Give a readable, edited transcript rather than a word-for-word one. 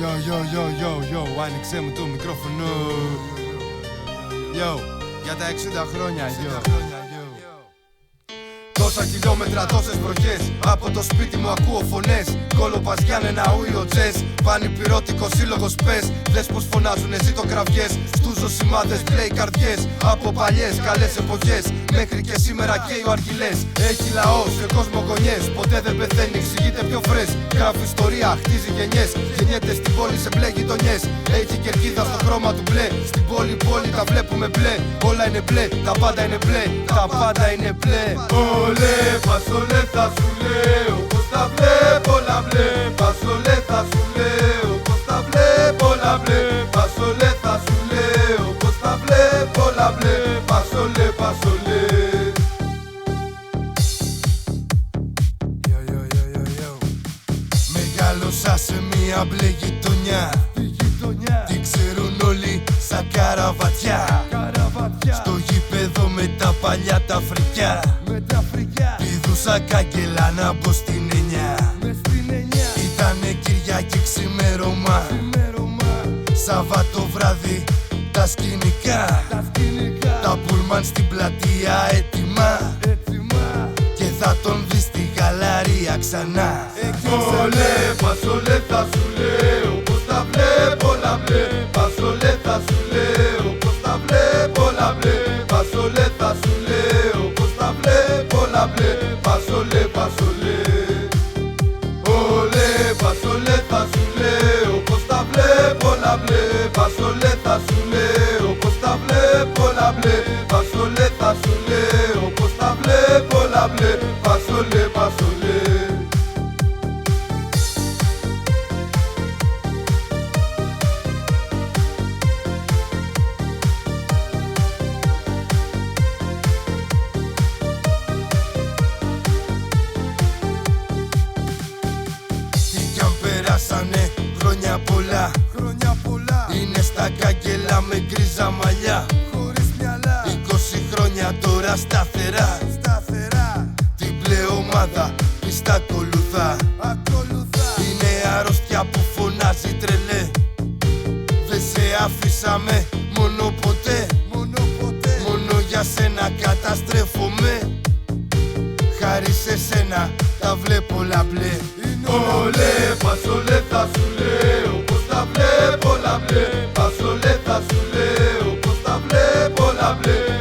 Yo, άνοιξε μου το μικρόφωνο. Yo, για τα 60 χρόνια, Τόσα χιλιόμετρα, τόσες βροχές. Από το σπίτι μου ακούω φωνές. Κόλοπας Γιάννενα, ούιο τζες. Πανυπηρωτικό σύλλογος πες. Δες πως φωνάζουνε ζήτω κραυγές. Στους ζωσιμάδες μπλε οι καρδιές. Από παλιές καλές εποχές μέχρι και σήμερα καίει ο Αρχιλές. Έχει λαό σε κόσμο γωνιές. Ποτέ δεν πεθαίνει, εξηγείται πιο φρες. Γράφει ιστορία, χτίζει γενιές. Γεννιέται στην πόλη σε μπλε γειτονιές. Έχει κερκίδα στο χρώμα του μπλε. Στην πόλη τα βλέπουμε μπλε. Όλα είναι μπλε, τα πάντα είναι μπλε. Τα πάντα είναι μπλε. Ολέ, πασολέ θα σου λέω πως τα βλέπω όλα μπλε. Πασολέ θα σου λέω πως τα βλέπω όλα μπλε. Πασολέ θα σου λέω πως τα βλέπω όλα μπλε. Πασολέ, πασολέ. Μεγάλωσα σε μια μπλε γειτονιά. Τι ξέρουν όλοι σαν καραβατιά. Στο γήπεδο με τα παλιά τα φρικιά. Πηδούσα κάγκελα να μπω στην εννιά. Ήτανε Κυριακή ξημέρωμα. Σαββάτο βράδυ τα σκηνικά. Τα πούλμαν στην πλατεία έτοιμα. Και θα τον δεις στη γαλαρία ξανά. Ολέ, πασολέ θα σου λέω πως τα βλέπω όλα μπλε. Πασολέ θα σου λέω πως τα βλέπω όλα μπλε. Πασολέ θα σου λέω πως τα βλέπω όλα μπλε. Πασολέ, πασολέ. Ολέ, πασολέ θα σου λέω πως τα βλέπω όλα μπλε. Πασολέ θα σου λέω πως τα βλέπω όλα μπλε. Πασολέ θα σου λέω πως τα βλέπω όλα μπλε. Πασολέ, πασολέ. Περάσανε χρόνια πολλά. Είναι στα κάγκελα με γκρίζα μαλλιά. 20 χρόνια τώρα σταθερά. Την μπλε ομάδα πιστά ακολουθά. Είναι αρρώστια που φωνάζει τρελέ. Δεν σε αφήσαμε μόνο ποτέ. Μόνο για σένα καταστρέφομαι. Χάρη σε σένα τα βλέπω όλα μπλε. Ολέ, πασολέ θα σου λέω πως τα βλέπω όλα μπλε. Πασολέ θα σου λέω πως τα βλέπω όλα μπλε.